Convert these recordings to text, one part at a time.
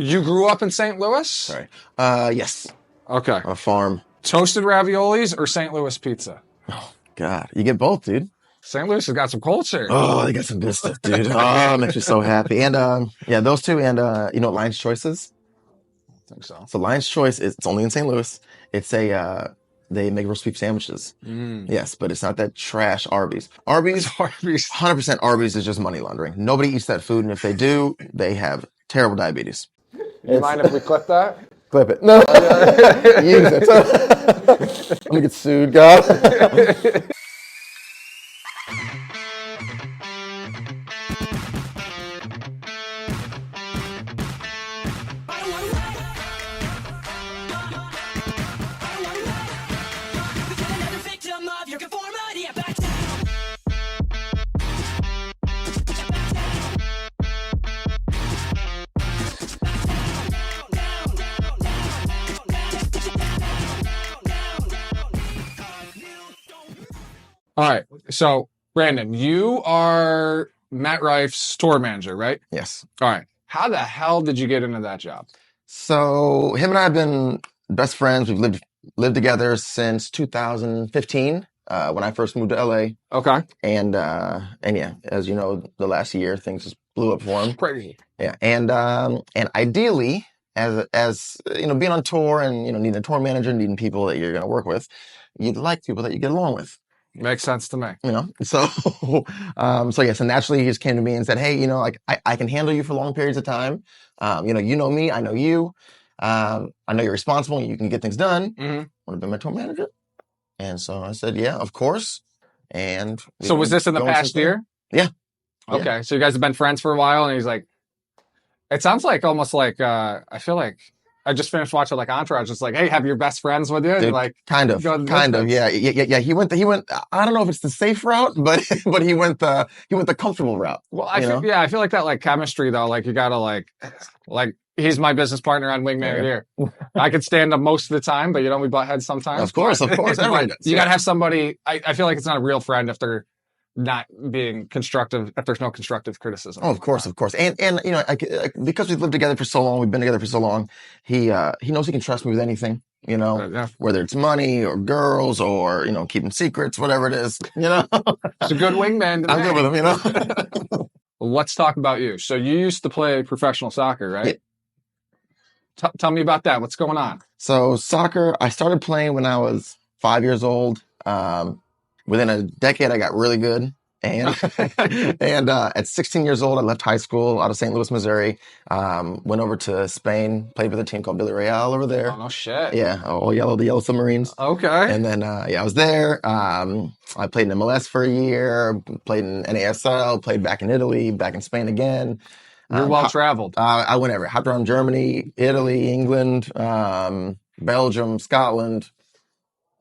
You grew up in St. Louis? Sorry. Yes. Okay. On a farm. Toasted raviolis or St. Louis pizza? Oh, God. You get both, dude. St. Louis has got some culture. Oh, they got some good stuff, dude. Oh, makes me so happy. And, yeah, those two. And, you know what Lion's Choice is? I think so. So Lion's Choice it's only in St. Louis. It's they make roast beef sandwiches. Yes, but it's not that trash Arby's. Arby's, 100% Arby's is just money laundering. Nobody eats that food, and if they do, they have terrible diabetes. You mind if we clip that? Clip it. No. Use it. I'm gonna get sued, God. All right. So, Brandon, you are Matt Rife's tour manager, right? Yes. All right. How the hell did you get into that job? So him and I have been best friends. We've lived together since 2015 when I first moved to LA. Okay. And yeah, as you know, the last year things just blew up for him. Crazy. Yeah. And ideally, as you know, being on tour and you know needing a tour manager, needing people that you're going to work with, you'd like people that you get along with. Makes sense to me. You know, so yes, and naturally he just came to me and said, hey, you know, like I can handle you for long periods of time. You know me, I know you. I know you're responsible and you can get things done. Want to be my tour manager? And so I said, yeah, of course. And so was this in the past year? Yeah. Okay. Yeah. So you guys have been friends for a while and he's like, it sounds like almost like, I feel like I just finished watching like Entourage. It's like, hey, have your best friends with you? Dude, like, kind of, yeah. He went. I don't know if it's the safe route, but he went the comfortable route. Well, I feel like that like chemistry though. Like you gotta like he's my business partner on Wingman Of The Year. I could stand up most of the time, but you know we butt heads sometimes. Of course, everybody does. You gotta have somebody. I feel like it's not a real friend if they're not being constructive, if there's no constructive criticism. Oh, of course. And you know, because we've lived together for so long, we've been together for so long, he knows he can trust me with anything, you know, whether it's money or girls or, you know, keeping secrets, whatever it is, you know. It's a good wingman. I'm good with him, you know. Let's talk about you. So you used to play professional soccer, right? Yeah. Tell me about that. What's going on? So soccer, I started playing when I was 5 years old. Within a decade, I got really good. And at 16 years old, I left high school out of St. Louis, Missouri. Went over to Spain, played with a team called Villarreal over there. Oh, no shit. Yeah, the Yellow Submarines. Okay. And then, I was there. I played in MLS for a year, played in NASL, played back in Italy, back in Spain again. You're well-traveled. I went everywhere. Hopped around Germany, Italy, England, Belgium, Scotland,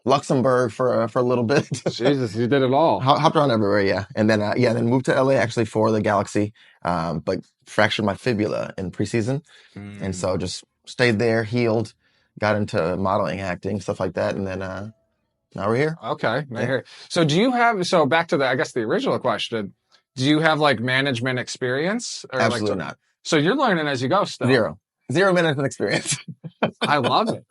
Luxembourg for a little bit. Jesus, you did it all. Hopped around everywhere, yeah. And then, then moved to LA actually for the Galaxy, but fractured my fibula in preseason. And so just stayed there, healed, got into modeling, acting, stuff like that. And then, now we're here. Okay. Here. So back to the original question, do you have like management experience? Or Absolutely not. So you're learning as you go still. Zero management experience. I love it.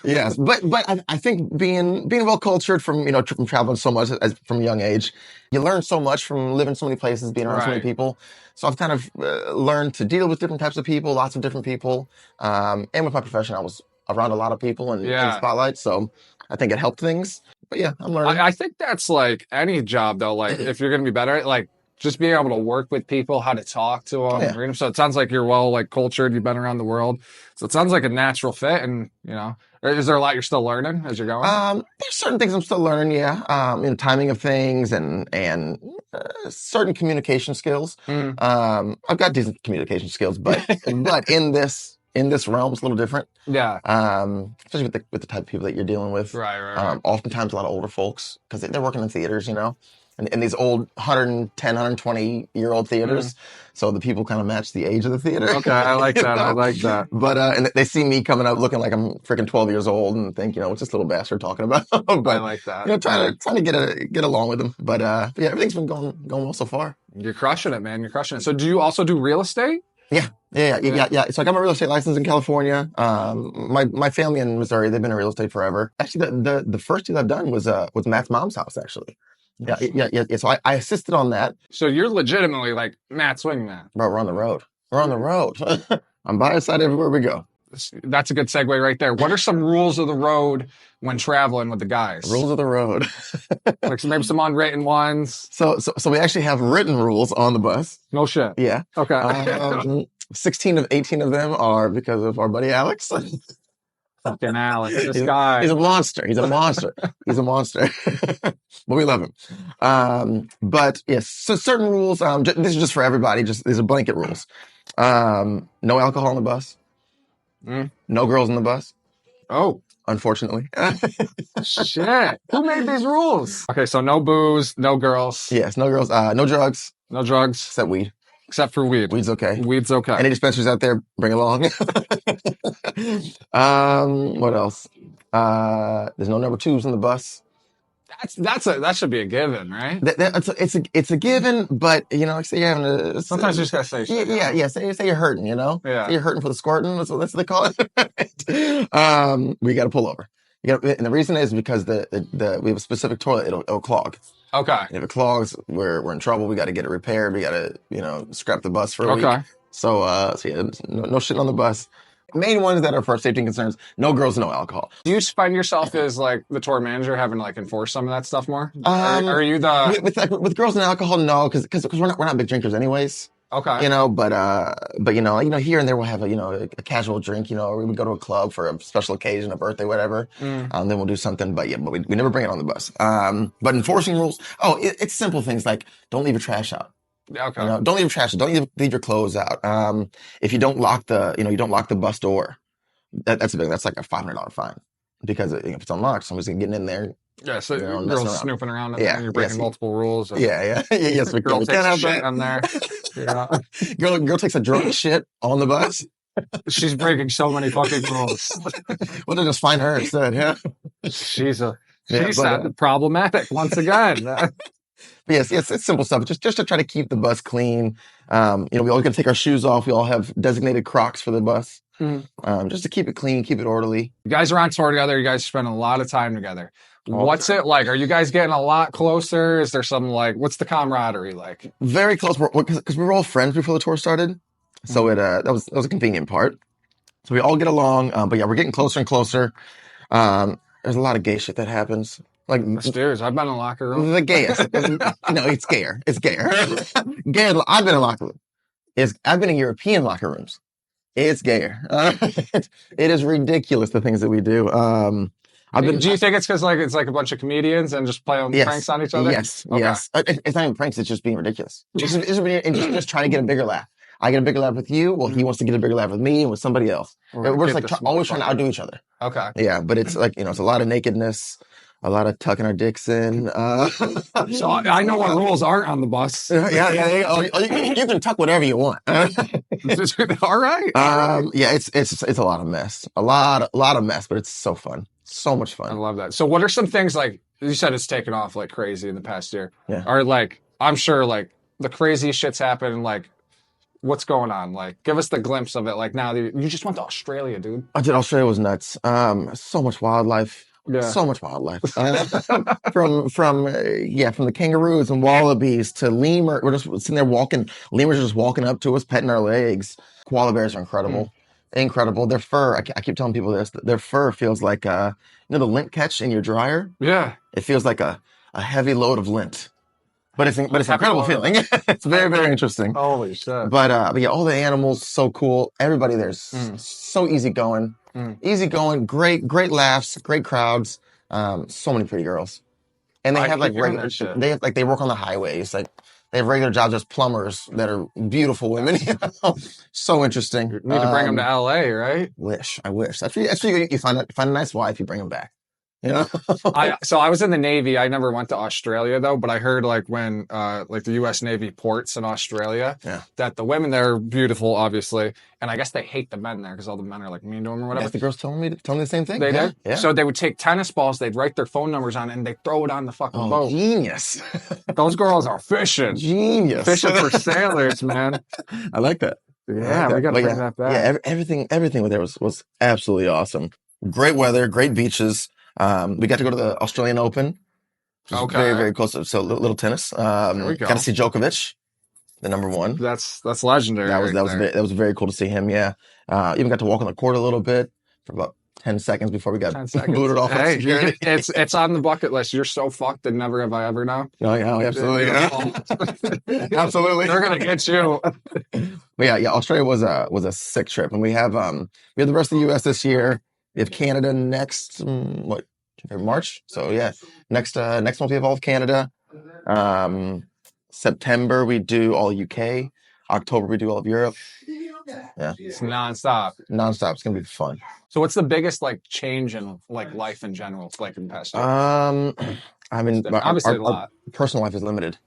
Yes, but I think being well cultured from traveling so much from a young age, you learn so much from living so many places, being around so many people. So I've kind of learned to deal with different types of people, lots of different people, and with my profession, I was around a lot of people and in the spotlight. So I think it helped things. But yeah, I'm learning. I think that's like any job though. Like if you're going to be better at like just being able to work with people, how to talk to them. Yeah. So it sounds like you're well like cultured. You've been around the world. So it sounds like a natural fit. And, you know, is there a lot you're still learning as you're going? There's certain things I'm still learning. Yeah. Timing of things and certain communication skills. I've got decent communication skills, but in this realm, it's a little different. Yeah. Especially with the type of people that you're dealing with. Right. Oftentimes a lot of older folks because they're working in theaters, you know. And these old 110, 120-year-old theaters. So the people kind of match the age of the theater. Okay, I like that. I like that. But, and they see me coming up looking like I'm freaking 12 years old and think, what's this little bastard talking about? But, I like that. Trying to get along with them. But, yeah, everything's been going well so far. You're crushing it, man. You're crushing it. So do you also do real estate? Yeah. Yeah. So I got my real estate license in California. My family in Missouri, they've been in real estate forever. Actually, the first deal I've done was Matt's mom's house, actually. Yeah. So I assisted on that. So you're legitimately like Matt's wingman. Bro, we're on the road. We're on the road. I'm by his side everywhere we go. That's a good segue right there. What are some rules of the road when traveling with the guys? Rules of the road. Like maybe some unwritten ones. So we actually have written rules on the bus. No shit. Yeah. Okay. 16 of 18 of them are because of our buddy Alex. Fucking Alex, this guy. He's a monster. He's a monster. But we love him. But yes, so certain rules. This is just for everybody. These are blanket rules. No alcohol on the bus. No girls on the bus. Oh, unfortunately. Shit. Who made these rules? Okay, so no booze, no girls. Yes, no girls. No drugs. No drugs. Except weed. Except for weed. Weed's okay. Weed's okay. Any dispensaries out there, bring along. What else? There's no number twos on the bus. That should be a given, right? It's a given, but you know, say you're having a. Sometimes you just gotta say shit. Yeah. Say you're hurting, you know. Yeah. Say you're hurting for the squirting. That's what they call it. We got to pull over. And the reason is because we have a specific toilet. It'll clog. Okay. And if it clogs, we're in trouble. We got to get it repaired. We got to scrap the bus for a week. So yeah, no shit on the bus. Main ones that are for safety concerns: no girls, no alcohol. Do you find yourself as like the tour manager having to like enforce some of that stuff more? Are you the with girls and alcohol? No, because we're not big drinkers anyways. Okay. You know, but here and there we'll have a casual drink. You know, or we go to a club for a special occasion, a birthday, whatever. Then we'll do something. But we never bring it on the bus. But enforcing rules. Oh, it's simple things like don't leave your trash out. Okay. You know, don't leave your trash. Don't leave your clothes out. If you don't lock the bus door, that's like a $500 fine because if it's unlocked, somebody's getting in there. Yeah, so girls snooping around in there and you're breaking multiple rules. Yes, we girl can't takes have shit that. on there. Yeah. Girl takes a drunk shit on the bus. She's breaking so many fucking rules. Well, then just find her instead. Yeah, she's problematic once again. Yes, it's simple stuff. Just to try to keep the bus clean. We all got to take our shoes off. We all have designated Crocs for the bus. Just to keep it clean, keep it orderly. You guys are on tour together. You guys spend a lot of time together. What's it like? Are you guys getting a lot closer? Is there some what's the camaraderie like? Very close, because we were all friends before the tour started. So that was a convenient part. So we all get along. But yeah, we're getting closer and closer. There's a lot of gay shit that happens. Like stairs. I've been in a locker room. The gayest. No, it's gayer. It's gayer. Gayer. I've been in locker room. I've been in European locker rooms. It's gayer. It is ridiculous the things that we do. Do you think it's because it's like a bunch of comedians and just playing pranks on each other? Yes. Okay. Yes. It's not even pranks. It's just being ridiculous. Just trying to get a bigger laugh. I get a bigger laugh with you. Well, he wants to get a bigger laugh with me and with somebody else. We're just always trying to outdo each other. Okay. Yeah, but it's it's a lot of nakedness. A lot of tucking our dicks in. So I know what rules aren't on the bus. Yeah. You can tuck whatever you want. All right. Yeah, it's a lot of mess. A lot of mess, but it's so fun. So much fun. I love that. So what are some things you said it's taken off like crazy in the past year? Yeah. Or I'm sure the craziest shit's happened. What's going on? Give us the glimpse of it. Now you just went to Australia, dude. I did. Australia was nuts. So much wildlife. Yeah. So much wildlife. From the kangaroos and wallabies to lemur. We're just sitting there walking. Lemurs are just walking up to us, petting our legs. Koala bears are incredible. Incredible. Their fur, I keep telling people this, their fur feels like, the lint catch in your dryer? Yeah. It feels like a heavy load of lint. But it's an incredible feeling. It's very, very interesting. Holy shit. But yeah, all the animals, so cool. Everybody there's so easygoing. Easygoing, great laughs, great crowds, so many pretty girls. And they have regular shit. They work on the highways. They have regular jobs as plumbers that are beautiful women. So interesting. You need to bring them to LA, right? I wish. That's you find a nice wife, you bring them back. You know? So I was in the Navy. I never went to Australia though, but I heard when the U.S. Navy ports in Australia, that the women there are beautiful, obviously, and I guess they hate the men there because all the men are mean to them or whatever. Yes, the girls telling me the same thing. They did? Yeah. So they would take tennis balls, they'd write their phone numbers on it, and they'd throw it on the fucking boat. Genius. Those girls are fishing. Genius. Fishing for sailors, man. I like that. Yeah, we got to bring that back. Yeah, everything with there was absolutely awesome. Great weather, great beaches. We got to go to the Australian Open. Okay. Very, very close. So little tennis. There we go. Got to see Djokovic, the number one. That's legendary. That was very cool to see him. Yeah. Even got to walk on the court a little bit for about 10 seconds before we got booted off. Hey, it's on the bucket list. You're so fucked and never have I ever now. Oh yeah, absolutely. Absolutely. They're gonna get you. But yeah, Australia was a sick trip, and we have the rest of the U.S. this year. We have Canada next March. So yeah, next month we have all of Canada. September we do all UK. October we do all of Europe. Yeah, it's nonstop. It's gonna be fun. So what's the biggest change in life in general? In the past year? I mean, obviously our personal life is limited.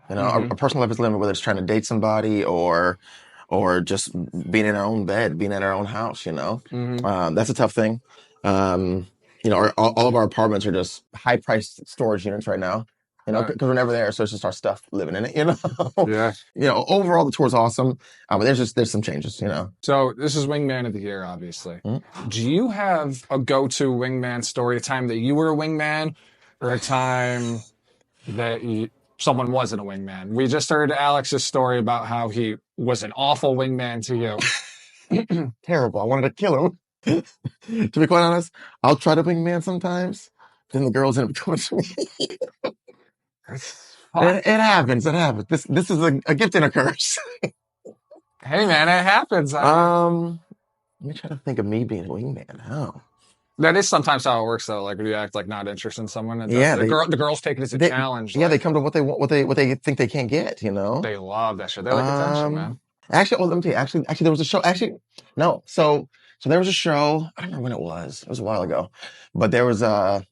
You know, our personal life is limited, whether it's trying to date somebody or just being in our own bed, being in our own house. You know, that's a tough thing. You know, all of our apartments are just high-priced storage units right now. You know, because we're never there, so it's just our stuff living in it. You know. Yeah. You know, overall the tour's awesome, but there's some changes. You know. So this is Wingman of the Year, obviously. Do you have a go-to wingman story? A time that you were a wingman, or a time that someone wasn't a wingman? We just heard Alex's story about how he was an awful wingman to you. Terrible. I wanted to kill him. To be quite honest, I'll try to wingman sometimes. Then the girls end up coming to me. It happens. This is a gift and a curse. Hey man, it happens. Let me try to think of me being a wingman. Oh. That is sometimes how it works, though. When you act not interested in someone, the girls take it as a challenge. Yeah, they come to what they want, what they think they can't get. You know, they love that shit. They like attention, man. Actually, let me tell you. Actually, there was a show. No. So there was a show. I don't remember when it was. It was a while ago, but there was a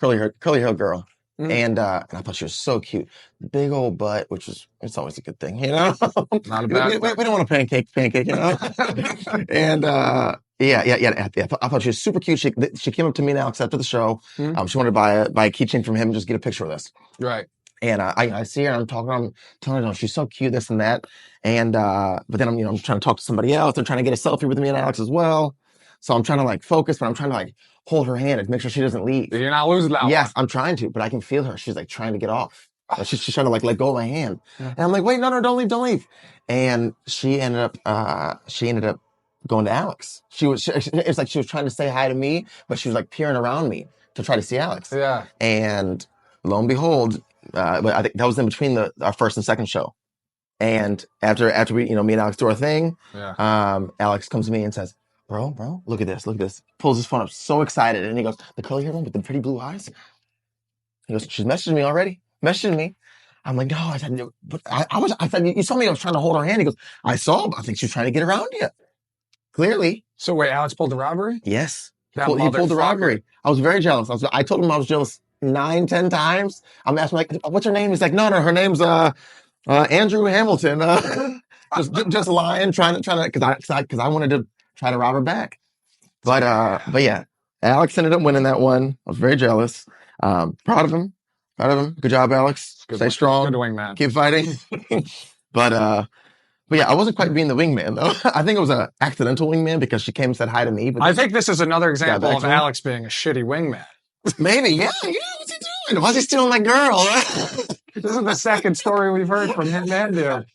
curly hair girl. And I thought she was so cute. Big old butt, it's always a good thing, you know? Not a bad we don't want a pancake, you know? And I thought she was super cute. She came up to me and Alex after the show. She wanted to buy a keychain from him and just get a picture with us. Right. And I see her and I'm telling her, she's so cute, this and that. And but then I'm trying to talk to somebody else. They're trying to get a selfie with me and Alex as well. So I'm trying to focus, but I'm trying to hold her hand and make sure she doesn't leave. You're not losing that one. Yes, I'm trying to, but I can feel her. She's trying to get off. She's trying to let go of my hand. Yeah. And I'm like, wait, no, don't leave. And she ended up going to Alex. It's like she was trying to say hi to me, but she was peering around me to try to see Alex. Yeah. And lo and behold, I think that was in between our first and second show. And after we, me and Alex do our thing, Alex comes to me and says, Bro, look at this. Pulls his phone up, so excited. And he goes, the curly hair one with the pretty blue eyes? He goes, she's messaging me already. Messaging me. I'm like, no, I said, no, but I said, you saw me, I was trying to hold her hand. He goes, I saw, but I think she was trying to get around you. Clearly. So wait, Alex pulled the robbery? Yes. He pulled the robbery. I was very jealous. I told him I was jealous 9-10 times. I'm asking what's her name? He's like, no, her name's Andrew Hamilton. Just lying, trying to, because I wanted to try to rob her back. But yeah, Alex ended up winning that one. I was very jealous. Proud of him. Good job, Alex. Stay strong. Good wingman. Keep fighting. But yeah, I wasn't quite being the wingman though. I think it was an accidental wingman because she came and said hi to me. But I think this is another example of Alex being a shitty wingman. Maybe, yeah. What's he doing? Why's he stealing my girl? This is the second story we've heard from him, man, dude.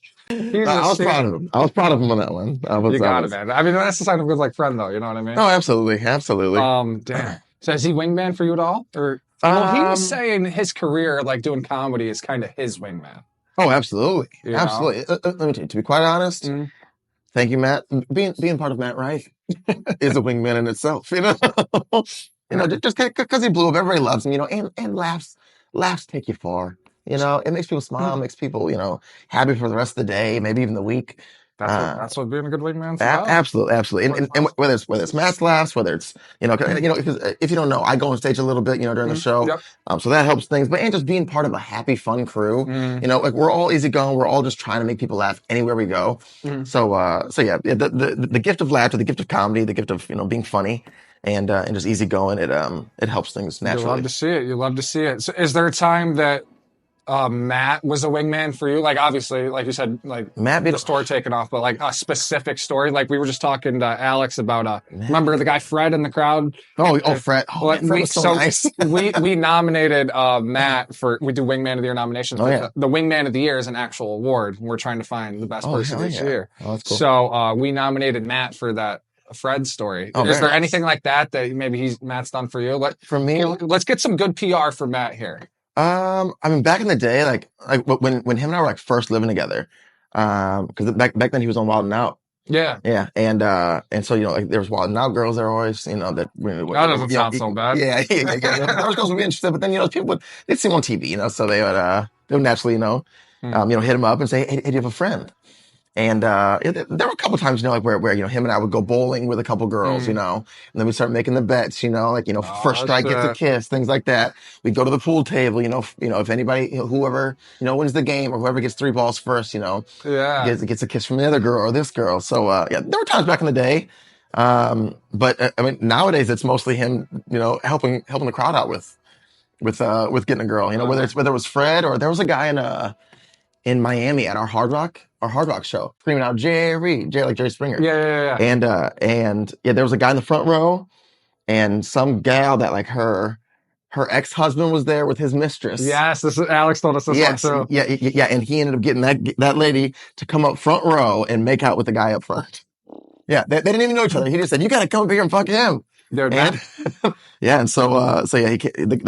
I was proud of him. I was proud of him on that one. You got it, man. I mean, that's the sign of a good friend, though. You know what I mean? Oh, absolutely. Damn. So is he wingman for you at all? Or he was saying his career, doing comedy, is kind of his wingman. Oh, absolutely, absolutely. Let me tell you, to be quite honest, thank you, Matt. Being part of Matt Rife is a wingman in itself. You know, just because he blew up, everybody loves him. You know, and laughs take you far. You know, it makes people smile, makes people, happy for the rest of the day, maybe even the week. That's what being a good wingman's about. Absolutely. And whether it's Matt's laughs, whether it's, because if you don't know, I go on stage a little bit, during the show. Yep. So that helps things. But and just being part of a happy, fun crew, we're all easygoing. We're all just trying to make people laugh anywhere we go. So yeah, the gift of laughter, the gift of comedy, the gift of, being funny and just easygoing, it helps things naturally. You love to see it. So is there a time that Matt was a wingman for you? Like, obviously, like you said, like Matt the story taken off, but like a specific story. Like we were just talking to Alex about, remember the guy Fred in the crowd? Fred. Oh, man, Fred was so nice. we nominated Matt we do Wingman of the Year nominations. The Wingman of the Year is an actual award. We're trying to find the best person each year. Oh, that's cool. So we nominated Matt for that Fred story. Is there anything like that maybe Matt's done for you? For me, let's get some good PR for Matt here. I mean, back in the day, like when him and I were like first living together, because back then he was on Wild 'N Out. Yeah. And so, like there was Wild 'N Out girls there always, that that doesn't sound so bad. Yeah. There was girls would be interested, but then, people they'd see him on TV, so they would naturally, hit him up and say, hey, do you have a friend? And there were a couple times, like where him and I would go bowling with a couple girls, and then we start making the bets, first strike gets a kiss, things like that. We'd go to the pool table, if anybody, whoever, wins the game or whoever gets 3 balls first, gets a kiss from the other girl or this girl. So, there were times back in the day. But I mean, nowadays it's mostly him, helping the crowd out with getting a girl, whether it was Fred or there was a guy in Miami at our Hard Rock show, screaming out Jerry, like Jerry Springer. Yeah. And there was a guy in the front row, and some gal that like her ex-husband was there with his mistress. Yes, Alex told us this one too. Yeah, and he ended up getting that lady to come up front row and make out with the guy up front. Yeah, they didn't even know each other. He just said, "You gotta come up here and fuck him." Dude, and the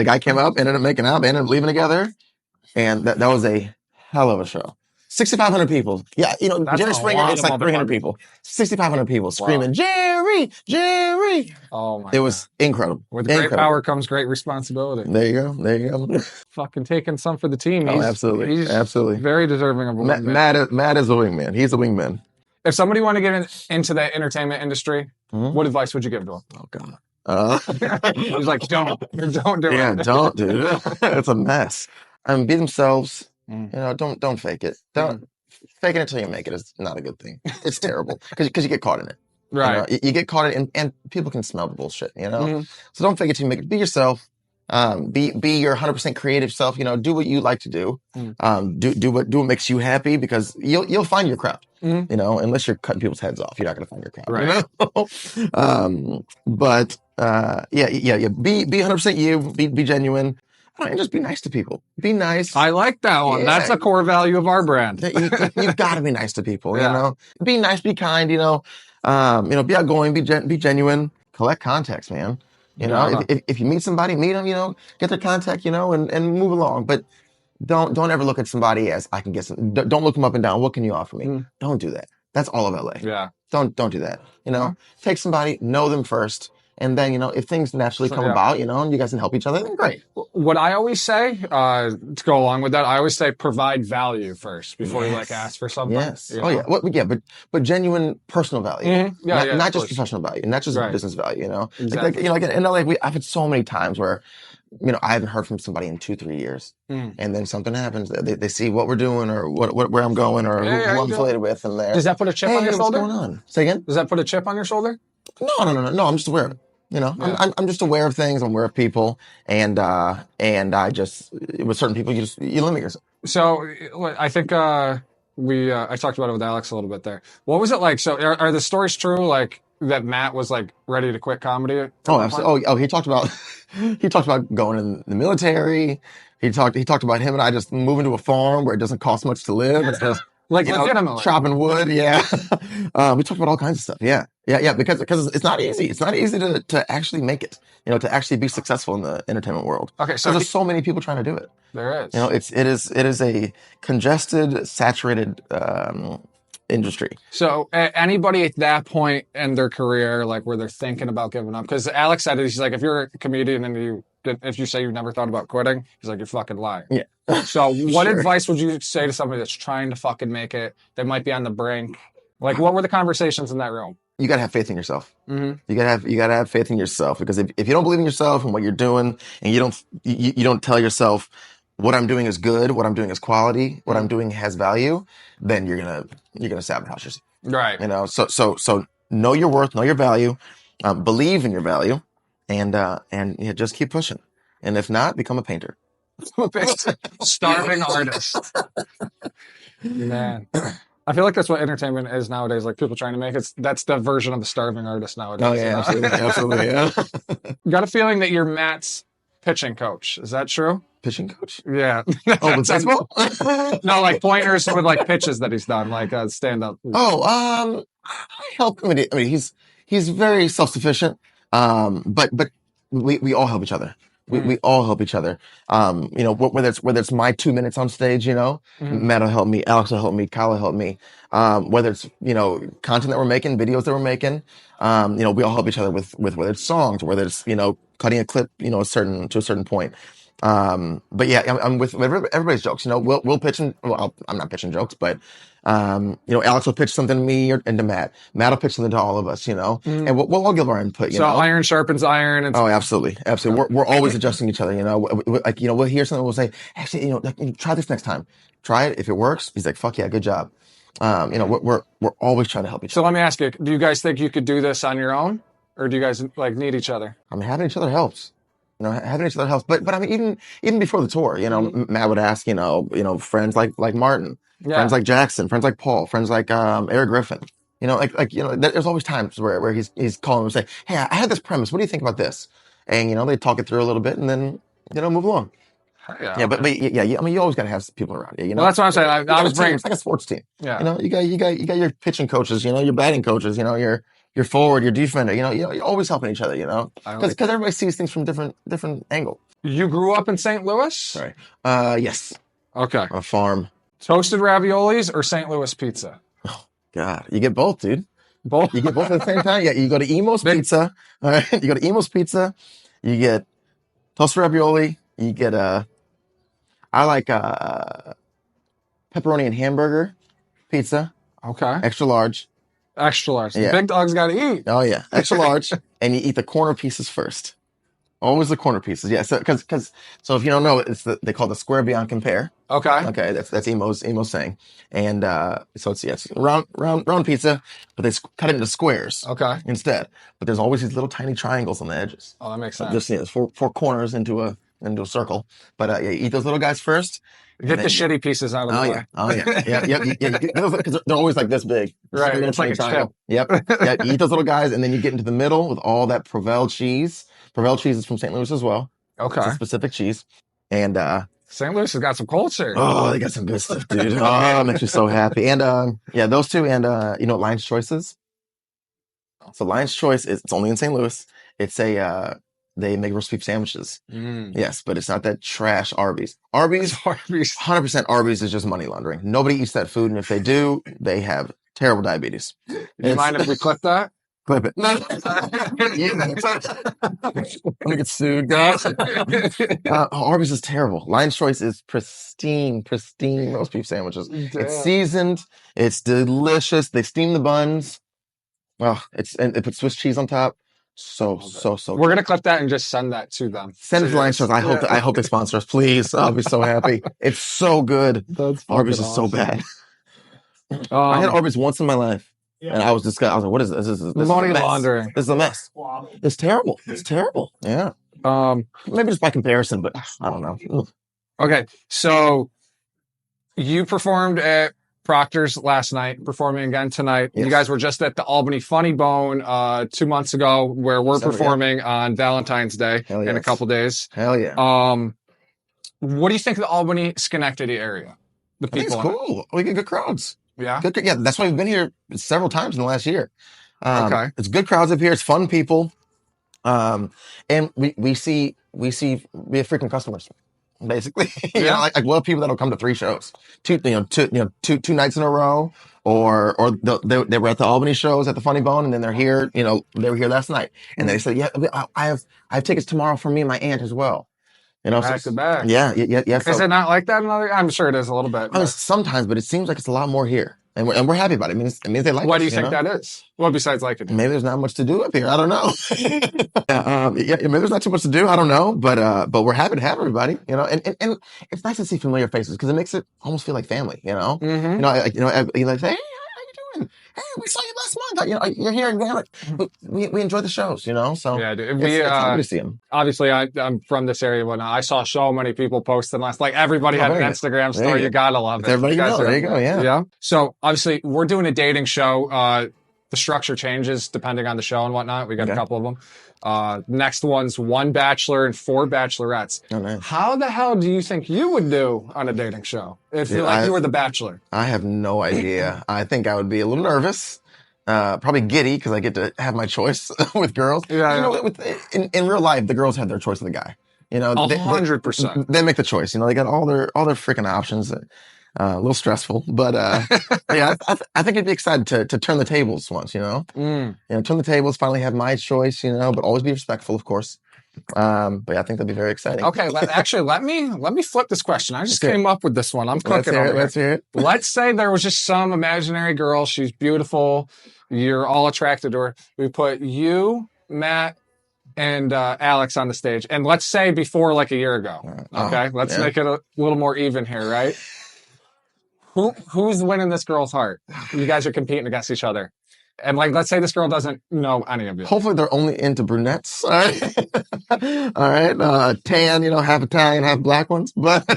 guy came up, ended up making out, they ended up leaving together, and that was a hell of a show. 6,500 people. Yeah, Jerry Springer, it's like 300 people. 6,500 people screaming, Jerry, Jerry. Oh my God. It was incredible. With great power comes great responsibility. There you go. Fucking taking some for the team. Absolutely. He's absolutely. Very deserving of a wingman. Matt is a wingman. He's a wingman. If somebody wanted to get into the entertainment industry, what advice would you give to him? Oh, God. He's like, don't do it. Yeah, don't do it. It's a mess. Be themselves. Don't fake it. Fake it until you make it is not a good thing. It's terrible because you get caught in it. Right. You get caught in it, and people can smell the bullshit. So don't fake it till you make it. Be yourself. Be your 100% creative self. Do what you like to do. Do what makes you happy, because you'll find your crowd. Unless you're cutting people's heads off, you're not going to find your crowd. Right. But Be 100% you. Be genuine. And just be nice to people. Be nice. I like that one. Yeah. That's a core value of our brand. You've got to be nice to people. Be nice. Be kind. Be outgoing. Be genuine. Collect contacts, man. If you meet somebody, meet them. Get their contact. And move along. But don't ever look at somebody as I can get some. Don't look them up and down. What can you offer me? Don't do that. That's all of LA. Yeah. Don't do that. Take somebody, know them first. And then, if things naturally come about, and you guys can help each other, then great. What I always say, to go along with that, I always say provide value first before you ask for something. Yes. Oh yeah. But genuine personal value. Not just professional value, not just business value. Exactly. Like in LA, I've had so many times where, I haven't heard from somebody in 2-3 years, and then something happens. They see what we're doing or where I'm going or who I'm affiliated with, and does that put a chip on your shoulder? What's going on? Say again? Does that put a chip on your shoulder? No. I'm just aware of it. I'm just aware of things. I'm aware of people, and I just, with certain people, you limit yourself. So I think I talked about it with Alex a little bit there. What was it like? So are the stories true? Like that Matt was like ready to quit comedy? Oh, absolutely. He talked about going in the military. He talked about him and I just moving to a farm where it doesn't cost much to live. It's just, legitimately chopping wood. Yeah. We talked about all kinds of stuff. Yeah. Because it's not easy. It's not easy to actually make it, to actually be successful in the entertainment world. Okay. So there's so many people trying to do it. There is. It is a congested, saturated, industry. So anybody at that point in their career, like where they're thinking about giving up, because Alex said it, he's like, if you're a comedian and if you say you've never thought about quitting, he's like, you're fucking lying. Yeah. So what advice would you say to somebody that's trying to fucking make it, that might be on the brink? Like, what were the conversations in that room? You gotta have faith in yourself. Mm-hmm. You gotta have faith in yourself, because if you don't believe in yourself and what you're doing, and you don't tell yourself what I'm doing is good, what I'm doing is quality, what I'm doing has value, then you're gonna sabotage yourself. Right. So know your worth, know your value, believe in your value, and just keep pushing. And if not, become a painter. I'm a big starving artist. Man. I feel like that's what entertainment is nowadays. Like people trying to make it. That's the version of the starving artist nowadays. Oh yeah, absolutely, yeah. Got a feeling that you're Matt's pitching coach. Is that true? Pitching coach? Yeah. Oh, with baseball? No, like pointers with like pitches that he's done, like stand up. Oh, I help him. I mean, he's very self-sufficient. But we all help each other. We all help each other. You know, whether it's my 2 minutes on stage, you know, Matt will help me, Alex will help me, Kyle will help me. Whether it's, you know, content that we're making, videos that we're making, you know, we all help each other with whether it's songs, whether it's, you know, cutting a clip, you know, to a certain point. But yeah, I'm with everybody's jokes, you know, we'll pitch well, I'm not pitching jokes, but, you know, Alex will pitch something to me and to Matt. Matt will pitch something to all of us, you know, and we'll all give our input, you know. Iron sharpens iron. Oh, absolutely. Absolutely. We're always adjusting each other, you know, like, you know, we'll hear something, we'll say, actually, you know, like, try this next time. Try it. If it works, he's like, fuck yeah, good job. You know, we're always trying to help each other. So let me ask you, do you guys think you could do this on your own, or do you guys like need each other? I mean, having each other helps. You know, having each other helps. But I mean, even before the tour, you know, Matt would ask, you know, friends like Martin, friends like Jackson, friends like Paul, friends like Eric Griffin. You know, like you know, there's always times where he's calling and say, hey, I had this premise. What do you think about this? And you know, they talk it through a little bit and then, you know, move along. Yeah, but yeah, I mean, you always got to have people around you. You know, well, that's what I'm saying. I was bringing. It's like a sports team. Yeah, you know, you got your pitching coaches. You know, your batting coaches. You know, your forward, your defender. You know, you're always helping each other. You know, because everybody sees things from different angle. You grew up in St. Louis? Sorry. Yes. Okay. A farm. Toasted raviolis or St. Louis pizza? Oh God, you get both, dude. Both. You get both at the same time. Yeah, you go to Emo's Pizza. All right, you go to Emo's Pizza. You get toasted ravioli. You get I like pepperoni and hamburger pizza. Okay. Extra large. Extra large. Yeah. Big dog's got to eat. Oh yeah, extra large, and you eat the corner pieces first. Always the corner pieces. Yeah. So so if you don't know, they call it the square beyond compare. Okay. Okay. That's Emo's saying, and so it's round pizza, but they cut it into squares. Okay. Instead, but there's always these little tiny triangles on the edges. Oh, that makes sense. Just there's four corners into a circle. But yeah, you eat those little guys first. Get the shitty pieces out of the way. Oh yeah. Yeah. Because they're always like this big. Right. It's like a triangle. Yep. Yeah. You eat those little guys, and then you get into the middle with all that Provel cheese. Provel cheese is from St. Louis as well. Okay. It's a specific cheese. And St. Louis has got some culture. Oh, they got some good stuff, dude. Oh, it makes me so happy. And yeah, those two. And you know what Lion's Choice is? So Lion's Choice it's only in St. Louis. It's they make roast beef sandwiches. Yes, but it's not that trash Arby's. Arby's, 100% Arby's is just money laundering. Nobody eats that food, and if they do, they have terrible diabetes. Do you mind if we clip that? Clip it. No. I'm gonna get sued, guys. Arby's is terrible. Lion's Choice is pristine roast beef sandwiches. Damn. It's seasoned. It's delicious. They steam the buns. Oh, and they put Swiss cheese on top. So We're gonna clip that and just send that to them. Send it to Lion's Choice. I hope they sponsor us, please. I'll be so happy. It's so good. Arby's is so bad. I had Arby's once in my life. Yeah. And I was disgusted. I was like, what is this? This is money laundering. This is a mess. Wow. It's terrible. It's terrible. Yeah. Maybe just by comparison, but I don't know. Okay. So you performed at Proctor's last night, performing again tonight. Yes. You guys were just at the Albany Funny Bone 2 months ago, where we're performing on Valentine's Day in a couple days. Hell yeah. What do you think of the Albany Schenectady area? The people. I think it's cool. We get good crowds. Yeah. Yeah, that's why we've been here several times in the last year. Okay. It's good crowds up here. It's fun people. And we have frequent customers, basically. You know, like we'll have people that'll come to 3 shows, two nights in a row, or they were at the Albany shows at the Funny Bone, and then they're here, you know, they were here last night, and they said, yeah, I have tickets tomorrow for me and my aunt as well. You know, back to back. Yeah. Is it not like that in other? I'm sure it is a little bit. I mean, sometimes, but it seems like it's a lot more here, and we're happy about it. It means they like. What do you think that is? Well, besides like it, maybe there's not much to do up here. I don't know. Maybe there's not too much to do. I don't know, but we're happy to have everybody. You know, and it's nice to see familiar faces because it makes it almost feel like family. You know, you know, you're like, hey, how you doing? hey, we saw you last month. You know, you're here again. We enjoy the shows, you know. So yeah, dude. it's happy to see them. Obviously, I'm from this area, but I saw so many people posting last. Like everybody had an Instagram story. You gotta love it. Everybody knows. There you go. Yeah. Yeah. So obviously, we're doing a dating show. The structure changes depending on the show and whatnot. We got a couple of them. Next one's 1 bachelor and 4 bachelorettes. Oh, nice. How the hell do you think you would do on a dating show if you were the bachelor? I have no idea. I think I would be a little nervous, probably giddy because I get to have my choice with girls. Yeah, you know, in real life, the girls have their choice of the guy. You know, 100%. They make the choice. You know, they got all their freaking options. A little stressful, but yeah, I think I'd be excited to turn the tables once, you know? You know, turn the tables, finally have my choice, you know, but always be respectful, of course. But yeah, I think that'd be very exciting. Okay, actually, let me flip this question. I just came up with this one. I'm cooking on it. Let's hear it. Let's say there was just some imaginary girl. She's beautiful. You're all attracted to her. We put you, Matt, and Alex on the stage. And let's say before like a year ago. Okay, let's make it a little more even here, right? Who's winning this girl's heart? You guys are competing against each other. And like, let's say this girl doesn't know any of you. Hopefully they're only into brunettes. All right. All right. Tan, you know, half Italian, half black ones. But I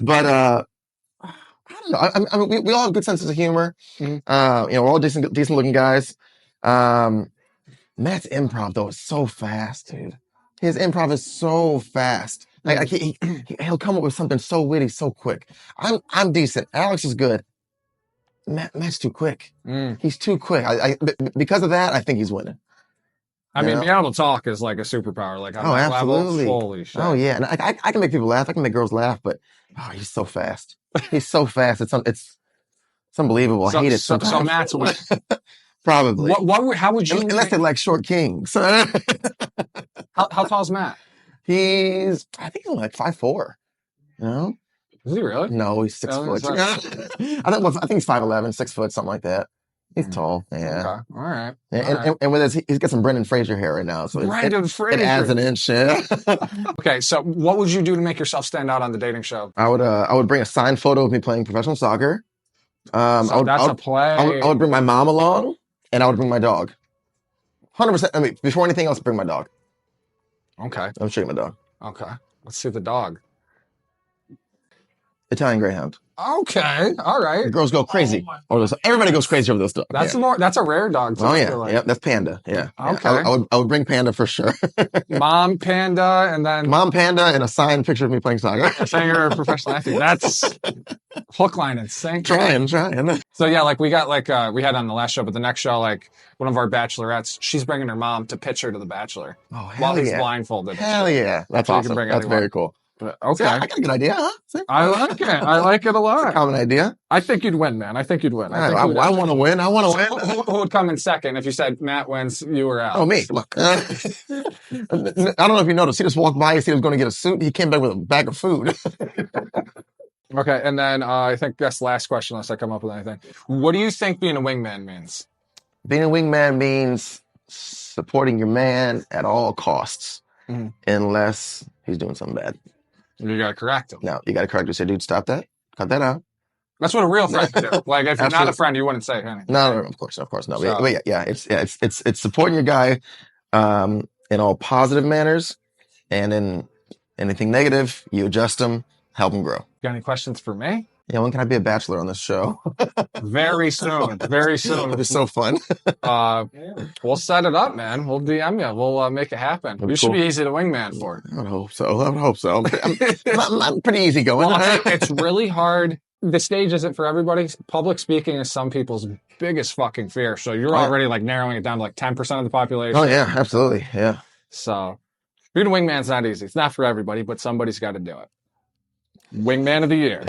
don't know. I mean, we all have good senses of humor. You know, we're all decent looking guys. Matt's improv though is so fast, dude. His improv is so fast. Like he'll come up with something so witty, so quick. I'm decent. Alex is good. Matt's too quick. He's too quick. Because of that, I think he's winning. I mean, being able to talk is like a superpower. Like, oh, absolutely. Level, holy shit. Oh yeah, and I can make people laugh. I can make girls laugh, but he's so fast. He's so fast. It's unbelievable. I hate it sometimes. So Matt's winning. Probably. How would you? Unless they like short kings. How tall's Matt? I think he's like 5'4". You know? Is he really? No, he's 6 foot. I think he's 5'11", 6 foot, something like that. He's tall. Yeah. Okay. All right. And with his, he's got some Brendan Fraser hair right now, so it adds an inch. Yeah. Okay, so what would you do to make yourself stand out on the dating show? I would bring a signed photo of me playing professional soccer. That's a play. I would bring my mom along, and I would bring my dog. 100%. I mean, before anything else, bring my dog. Okay. I'm showing my dog. Okay. Let's see the dog. Italian Greyhound. Okay. All right. The girls go crazy. Everybody goes crazy over those dogs. That's a rare dog. Oh yeah. Like. Yep. That's Panda. Yeah. Okay. I would bring Panda for sure. Mom Panda and then Mom Panda and a signed picture of me playing soccer. Saying you're a professional athlete. That's hook, line, and sinker. Trying. So yeah, like we got we had on the last show, but the next show, like one of our bachelorettes, she's bringing her mom to pitch her to the bachelor. Oh hell while he's blindfolded. Hell yeah. That's awesome. That's very cool. But, okay. See, I got a good idea, huh? See? I like it. I like it a lot. It's a common idea. I think you'd win, man. I think you'd win. I want to win. I want to win. Who would come in second if you said Matt wins, you or Alex? Oh, me. Look. I don't know if you noticed. He just walked by. He said he was going to get a suit. He came back with a bag of food. Okay. And then I think that's the last question, unless I come up with anything. What do you think being a wingman means? Being a wingman means supporting your man at all costs, unless he's doing something bad. You gotta correct him. No, you gotta correct him. Say, dude, stop that. Cut that out. That's what a real friend would do. Like, if you're not a friend, you wouldn't say anything. No, of course no. So, it's supporting your guy in all positive manners, and in anything negative, you adjust him, help him grow. Got any questions for me? Yeah, when can I be a bachelor on this show? Very soon. Very soon. It'll be so fun. We'll set it up, man. We'll DM you. We'll make it happen. You should be easy to wingman for. I would hope so. I'm pretty easy going. Well, it's really hard. The stage isn't for everybody. Public speaking is some people's biggest fucking fear. So you're already like narrowing it down to like 10% of the population. Oh yeah, absolutely. Yeah. So being a wingman's not easy. It's not for everybody, but somebody's got to do it. Wingman of the Year.